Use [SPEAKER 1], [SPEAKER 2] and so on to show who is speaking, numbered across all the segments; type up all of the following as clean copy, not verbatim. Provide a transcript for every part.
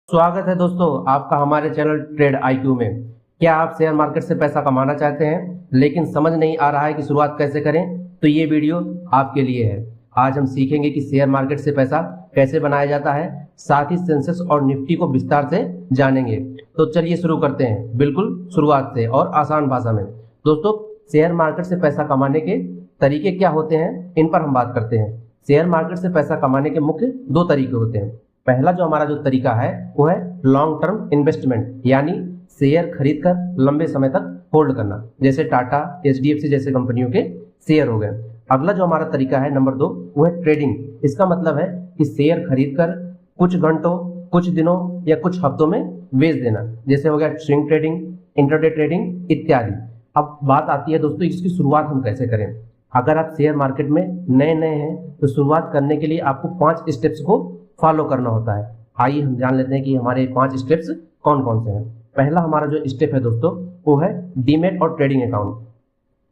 [SPEAKER 1] स्वागत है दोस्तों आपका हमारे चैनल ट्रेड आईक्यू में। क्या आप शेयर मार्केट से पैसा कमाना चाहते हैं लेकिन समझ नहीं आ रहा है कि शुरुआत कैसे करें? तो ये वीडियो आपके लिए है। आज हम सीखेंगे कि शेयर मार्केट से पैसा कैसे बनाया जाता है, साथ ही सेंसेक्स और निफ्टी को विस्तार से जानेंगे। तो चलिए शुरू करते हैं बिल्कुल शुरुआत से और आसान भाषा में। दोस्तों, शेयर मार्केट से पैसा कमाने के तरीके क्या होते हैं, इन पर हम बात करते हैं। शेयर मार्केट से पैसा कमाने के मुख्य दो तरीके होते हैं। पहला जो हमारा जो तरीका है वो है लॉन्ग टर्म इन्वेस्टमेंट, यानी शेयर खरीद कर लंबे समय तक होल्ड करना, जैसे टाटा, एचडीएफसी जैसे कंपनियों के शेयर हो गए। अगला जो हमारा तरीका है नंबर 2, वो है ट्रेडिंग। इसका मतलब है कि शेयर खरीद कर कुछ घंटों, कुछ दिनों या कुछ हफ्तों में बेच देना, जैसे हो गया स्विंग ट्रेडिंग, इंट्राडे ट्रेडिंग इत्यादि। अब बात आती है दोस्तों, इसकी शुरुआत हम कैसे करें। अगर आप शेयर मार्केट में नए नए हैं तो शुरुआत करने के लिए आपको 5 स्टेप्स को फॉलो करना होता है। आइए हम जान लेते हैं कि हमारे 5 स्टेप्स कौन कौन से हैं। पहला हमारा जो स्टेप है दोस्तों वो है डीमैट और ट्रेडिंग अकाउंट।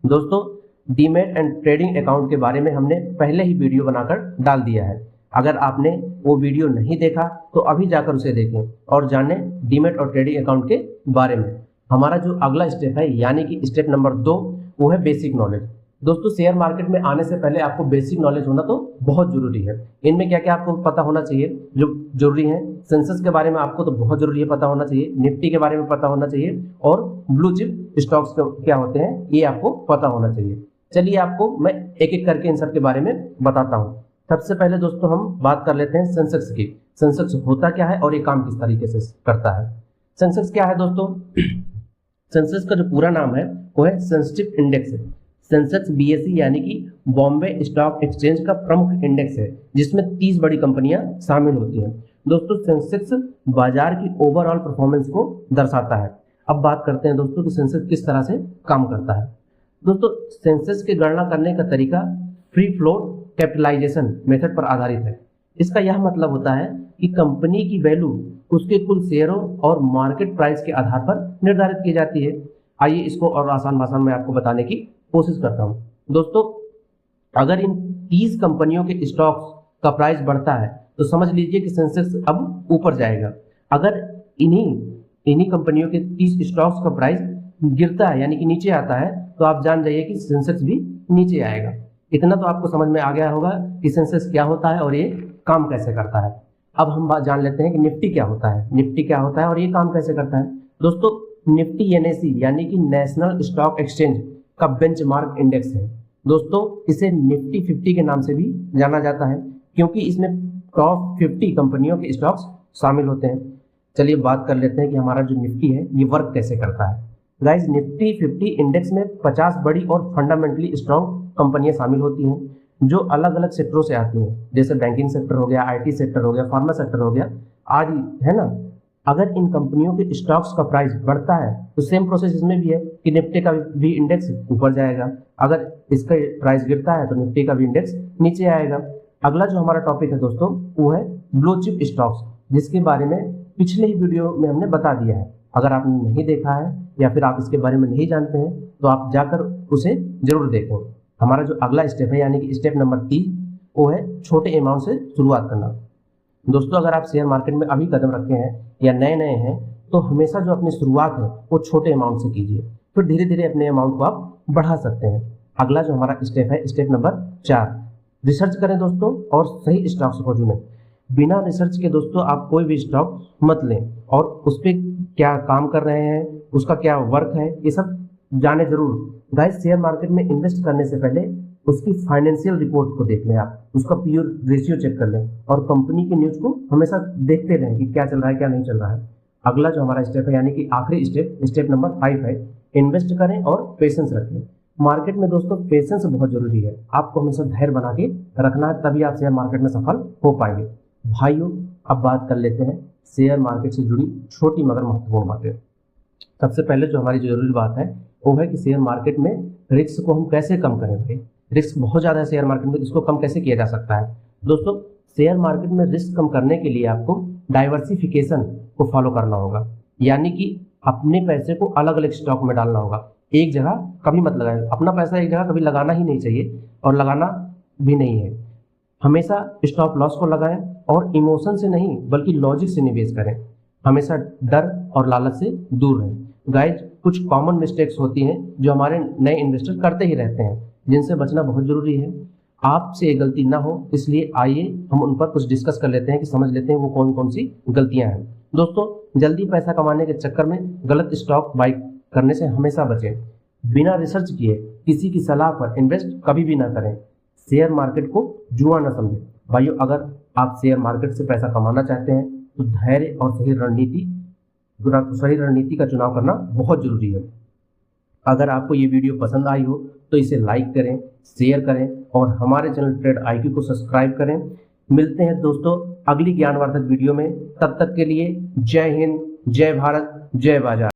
[SPEAKER 1] दोस्तों, डीमैट एंड ट्रेडिंग अकाउंट के बारे में हमने पहले ही वीडियो बनाकर डाल दिया है। अगर आपने वो वीडियो नहीं देखा तो अभी जाकर उसे देखें और जानें डीमैट और ट्रेडिंग अकाउंट के बारे में। हमारा जो अगला स्टेप है यानी कि स्टेप नंबर 2, वो है बेसिक नॉलेज। दोस्तों, शेयर मार्केट में आने से पहले आपको बेसिक नॉलेज होना तो बहुत जरूरी है। इनमें क्या क्या आपको पता होना चाहिए जो जरूरी है। सेंसेक्स के बारे में आपको तो बहुत जरूरी है पता होना चाहिए, निफ्टी के बारे में पता होना चाहिए, और ब्लू चिप स्टॉक्स क्या होते हैं ये आपको पता होना चाहिए। चलिए आपको मैं एक एक करके इन सब के बारे में बताता हूँ। सबसे पहले दोस्तों हम बात कर लेते हैं सेंसेक्स की। सेंसेक्स होता क्या है और ये काम किस तरीके से करता है। सेंसेक्स क्या है दोस्तों? सेंसेक्स का जो पूरा नाम है वो है सेंसिटिव इंडेक्स है। सेंसेक्स बीएसई यानी कि बॉम्बे स्टॉक एक्सचेंज का प्रमुख इंडेक्स है, जिसमें 30 बड़ी कंपनियां शामिल होती हैं। दोस्तों, सेंसेक्स बाजार की ओवरऑल परफॉर्मेंस को दर्शाता है। अब बात करते हैं दोस्तों कि सेंसेक्स किस तरह से काम करता है। दोस्तों, सेंसेक्स की गणना करने का तरीका फ्री फ्लोट कैपिटलाइजेशन मेथड पर आधारित है। इसका यह मतलब होता है कि कंपनी की वैल्यू उसके कुल शेयरों और मार्केट प्राइस के आधार पर निर्धारित की जाती है। आइए इसको और आसान भाषा में आपको बताने की कोशिश करता हूं। दोस्तों, अगर इन 30 कंपनियों के स्टॉक्स का प्राइस बढ़ता है तो समझ लीजिए कि सेंसेक्स अब ऊपर जाएगा। अगर इन्हीं कंपनियों के 30 स्टॉक्स का प्राइस गिरता है यानी कि नीचे आता है तो आप जान जाइए कि सेंसेक्स भी नीचे आएगा। इतना तो आपको समझ में आ गया होगा कि सेंसेक्स क्या होता है और ये काम कैसे करता है। अब हम बात जान लेते हैं कि निफ्टी क्या होता है। निफ्टी क्या होता है और ये काम कैसे करता है। दोस्तों, निफ्टी एनएसई यानी कि नेशनल स्टॉक एक्सचेंज का बेंचमार्क इंडेक्स है। दोस्तों, इसे निफ्टी 50 के नाम से भी जाना जाता है क्योंकि इसमें टॉप 50 कंपनियों के स्टॉक्स शामिल होते हैं। चलिए बात कर लेते हैं कि हमारा जो निफ्टी है ये वर्क कैसे करता है। गाइस, निफ्टी 50 इंडेक्स में 50 बड़ी और फंडामेंटली स्ट्रॉन्ग कंपनियां शामिल होती हैं जो अलग अलग सेक्टरों से आती हैं, जैसे बैंकिंग सेक्टर हो गया, आईटी सेक्टर हो गया, फार्मा सेक्टर हो गया आदि, है ना। अगर इन कंपनियों के स्टॉक्स का प्राइस बढ़ता है तो सेम प्रोसेस इसमें भी है कि निफ्टी का भी इंडेक्स ऊपर जाएगा। अगर इसका प्राइस गिरता है तो निफ्टी का भी इंडेक्स नीचे आएगा। अगला जो हमारा टॉपिक है दोस्तों वो है ब्लू चिप स्टॉक्स, जिसके बारे में पिछले ही वीडियो में हमने बता दिया है। अगर आपने नहीं देखा है या फिर आप इसके बारे में नहीं जानते हैं तो आप जाकर उसे जरूर देखें। हमारा जो अगला स्टेप है यानी कि स्टेप नंबर 3, वो है छोटे अमाउंट से शुरुआत करना। दोस्तों, अगर आप शेयर मार्केट में अभी कदम रखे हैं या नए नए हैं तो हमेशा जो अपनी शुरुआत है वो छोटे अमाउंट से कीजिए, फिर धीरे धीरे अपने अमाउंट को आप बढ़ा सकते हैं। अगला जो हमारा स्टेप है स्टेप नंबर 4, रिसर्च करें दोस्तों और सही स्टॉक्स को चुनें। बिना रिसर्च के दोस्तों आप कोई भी स्टॉक मत लें और उस पर क्या काम कर रहे हैं, उसका क्या वर्क है, ये सब जाने जरूर। गाइस, शेयर मार्केट में इन्वेस्ट करने से पहले उसकी फाइनेंशियल रिपोर्ट को देख लें, आप उसका पीयर रेशियो चेक कर लें और कंपनी की न्यूज़ को हमेशा देखते रहें कि क्या चल रहा है क्या नहीं चल रहा है। अगला जो हमारा स्टेप है यानी कि आखिरी स्टेप नंबर 5 है इन्वेस्ट करें और पेशेंस रखें। मार्केट में दोस्तों पेशेंस बहुत जरूरी है। आपको हमेशा धैर्य बना के रखना है, तभी आप शेयर मार्केट में सफल हो पाएंगे। भाइयों, अब बात कर लेते हैं शेयर मार्केट से जुड़ी छोटी मगर महत्वपूर्ण बातें। सबसे पहले जो हमारी जरूरी बात है वो है कि शेयर मार्केट में रिस्क को हम कैसे कम करें। भाई, रिस्क बहुत ज़्यादा है शेयर मार्केट में, इसको कम कैसे किया जा सकता है। दोस्तों, शेयर मार्केट में रिस्क कम करने के लिए आपको डाइवर्सिफिकेशन को फॉलो करना होगा, यानी कि अपने पैसे को अलग अलग स्टॉक में डालना होगा। एक जगह कभी मत लगाएं, अपना पैसा एक जगह कभी लगाना ही नहीं चाहिए और लगाना भी नहीं है। हमेशा स्टॉप लॉस को लगाएं और इमोशन से नहीं बल्कि लॉजिक से निवेश करें। हमेशा डर और लालच से दूर रहें। गाइज, कुछ कॉमन मिस्टेक्स होती हैं जो हमारे नए इन्वेस्टर करते ही रहते हैं, जिनसे बचना बहुत ज़रूरी है। आपसे ये गलती ना हो, इसलिए आइए हम उन पर कुछ डिस्कस कर लेते हैं कि समझ लेते हैं वो कौन कौन सी गलतियां हैं। दोस्तों, जल्दी पैसा कमाने के चक्कर में गलत स्टॉक बाई करने से हमेशा बचें। बिना रिसर्च किए किसी की सलाह पर इन्वेस्ट कभी भी ना करें। शेयर मार्केट को जुआ ना समझें। भाइयों, अगर आप शेयर मार्केट से पैसा कमाना चाहते हैं तो धैर्य और सही रणनीति का चुनाव करना बहुत जरूरी है। अगर आपको ये वीडियो पसंद आई हो तो इसे लाइक करें, शेयर करें और हमारे चैनल ट्रेड IQ को सब्सक्राइब करें। मिलते हैं दोस्तों अगली ज्ञानवर्धक वीडियो में। तब तक के लिए जय हिंद, जय भारत, जय बाजार।